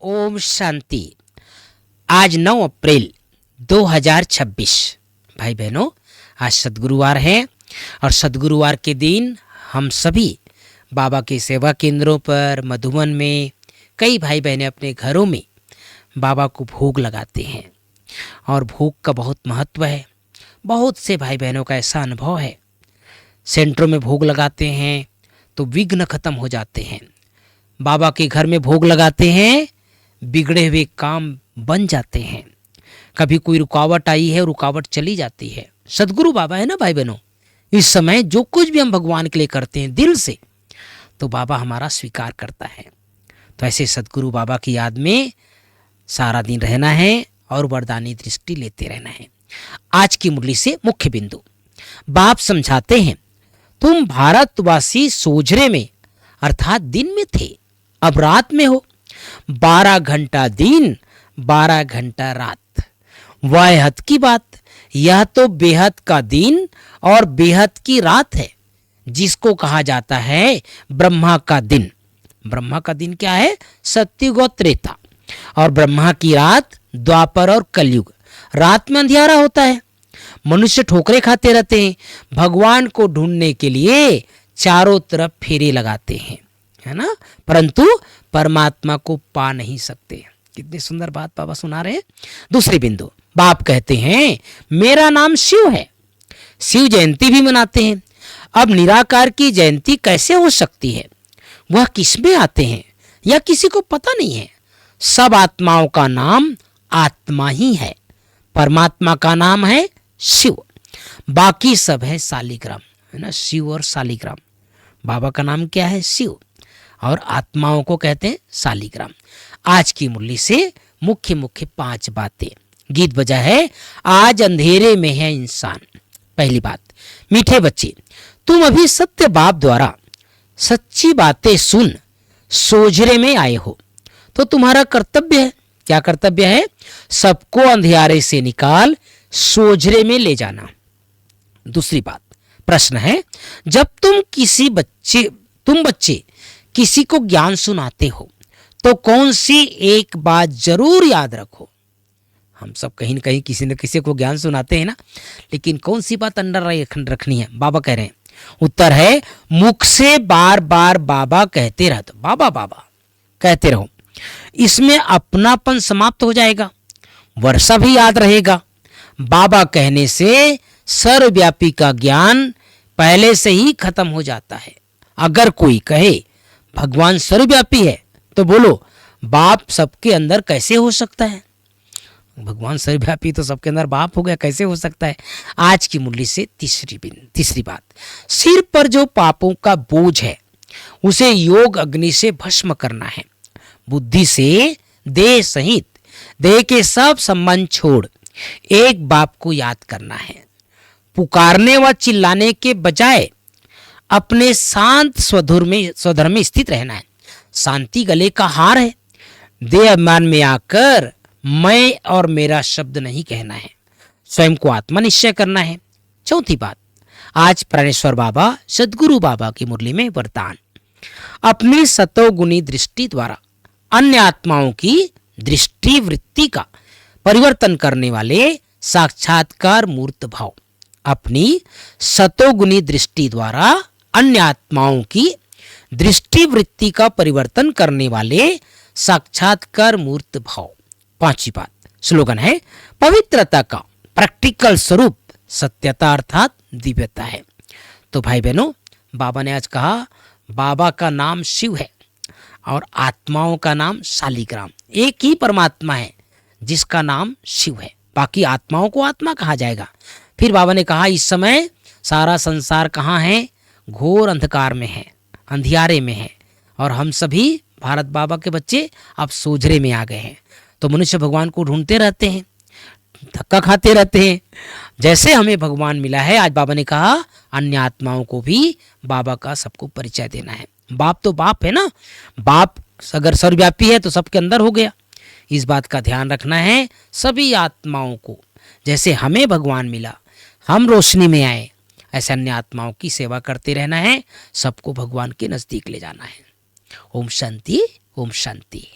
ओम शांति। आज 9 अप्रैल 2026। भाई बहनों, आज सद्गुरुवार है और सद्गुरुवार के दिन हम सभी बाबा के सेवा केंद्रों पर, मधुबन में कई भाई बहनें अपने घरों में बाबा को भोग लगाते हैं और भोग का बहुत महत्व है। बहुत से भाई बहनों का ऐसा अनुभव है, सेंटरों में भोग लगाते हैं तो विघ्न खत्म हो जाते हैं। बाबा के घर में भोग लगाते हैं, बिगड़े हुए काम बन जाते हैं। कभी कोई रुकावट आई है, रुकावट चली जाती है। सद्गुरु बाबा है ना भाई बहनों, इस समय जो कुछ भी हम भगवान के लिए करते हैं दिल से, तो बाबा हमारा स्वीकार करता है। तो ऐसे सद्गुरु बाबा की याद में सारा दिन रहना है और वरदानी दृष्टि लेते रहना है। आज की मुरली से मुख्य बिंदु, बाप समझाते हैं, तुम भारतवासी सोझरे में अर्थात दिन में थे, अब रात में हो। 12 घंटा दिन, 12 घंटा रात, वह हद की बात। यह तो बेहद का दिन और बेहद की रात है, जिसको कहा जाता है ब्रह्मा का दिन। ब्रह्मा का दिन क्या है? सत्युग और त्रेता। और ब्रह्मा की रात द्वापर और कलयुग। रात में अंधियारा होता है, मनुष्य ठोकरें खाते रहते हैं, भगवान को ढूंढने के लिए चारों तरफ फेरे लगाते हैं, है ना, परंतु परमात्मा को पा नहीं सकते। कितनी सुंदर बात बाबा सुना रहे हैं। दूसरी बिंदु, बाप कहते हैं मेरा नाम शिव है। शिव जयंती भी मनाते हैं। अब निराकार की जयंती कैसे हो सकती है? वह किसमें आते हैं या किसी को पता नहीं है। सब आत्माओं का नाम आत्मा ही है। परमात्मा का नाम है शिव, बाकी सब है सालिग्राम, है ना, शिव और सालिग्राम। बाबा का नाम क्या है? शिव, और आत्माओं को कहते हैं सालिग्राम। आज की मुरली से मुख्य 5 बातें। गीत बजा है, आज अंधेरे में है इंसान। पहली बात, मीठे बच्चे, तुम अभी सत्य बाप द्वारा सच्ची बातें सुन सोझरे में आए हो, तो तुम्हारा कर्तव्य है। क्या कर्तव्य है? सबको अंधियारे से निकाल सोझरे में ले जाना। दूसरी बात, प्रश्न है, जब तुम बच्चे किसी को ज्ञान सुनाते हो तो कौन सी एक बात जरूर याद रखो। हम सब कहीं न कहीं किसी न किसी को ज्ञान सुनाते हैं ना, लेकिन कौन सी बात अंडर रखनी है? बाबा कह रहे हैं, उत्तर है मुख से बार बार बाबा कहते रहो। बाबा बाबा कहते रहो, इसमें अपनापन समाप्त हो जाएगा, वर्षा भी याद रहेगा। बाबा कहने से सर्वव्यापी का ज्ञान पहले से ही खत्म हो जाता है। अगर कोई कहे भगवान सर्वव्यापी है तो बोलो बाप सबके अंदर कैसे हो सकता है? भगवान सर्वव्यापी तो सबके अंदर बाप हो गया, कैसे हो सकता है? आज की मुरली से तीसरी बात, सिर पर जो पापों का बोझ है उसे योग अग्नि से भस्म करना है। बुद्धि से देह सहित देह के सब संबंध छोड़ एक बाप को याद करना है। पुकारने व चिल्लाने के बजाय अपने शांत स्वधुर में स्थित रहना है। शांति गले का हार है। देह अभिमान में आकर मैं और मेरा शब्द नहीं कहना है, स्वयं को आत्मा निश्चय करना है। चौथी बात, आज प्राणेश्वर बाबा सद्गुरु बाबा की मुरली में वरदान, अपनी सतोगुणी दृष्टि द्वारा अन्य आत्माओं की दृष्टि वृत्ति का परिवर्तन करने वाले साक्षात्कार मूर्त भाव। अपनी सतोगुणी दृष्टि द्वारा अन्य आत्माओं की दृष्टि वृत्ति का परिवर्तन करने वाले साक्षात्कार मूर्त भाव। पांचवी बात, स्लोगन है, पवित्रता का प्रैक्टिकल स्वरूप सत्यता अर्थात दिव्यता है। तो भाई बहनों, बाबा ने आज कहा बाबा का नाम शिव है और आत्माओं का नाम सालिग्राम। एक ही परमात्मा है जिसका नाम शिव है, बाकी आत्माओं को आत्मा कहा जाएगा। फिर बाबा ने कहा इस समय सारा संसार कहाँ है? घोर अंधकार में है, अंधियारे में है, और हम सभी भारत बाबा के बच्चे अब सोझरे में आ गए हैं। तो मनुष्य भगवान को ढूंढते रहते हैं, धक्का खाते रहते हैं। जैसे हमें भगवान मिला है, आज बाबा ने कहा अन्य आत्माओं को भी बाबा का सबको परिचय देना है। बाप तो बाप है ना, बाप अगर सर्वव्यापी है तो सबके अंदर हो गया। इस बात का ध्यान रखना है। सभी आत्माओं को जैसे हमें भगवान मिला, हम रोशनी में आए, ऐसे अन्य आत्माओं की सेवा करते रहना है, सबको भगवान के नजदीक ले जाना है। ओम शांति, ओम शांति।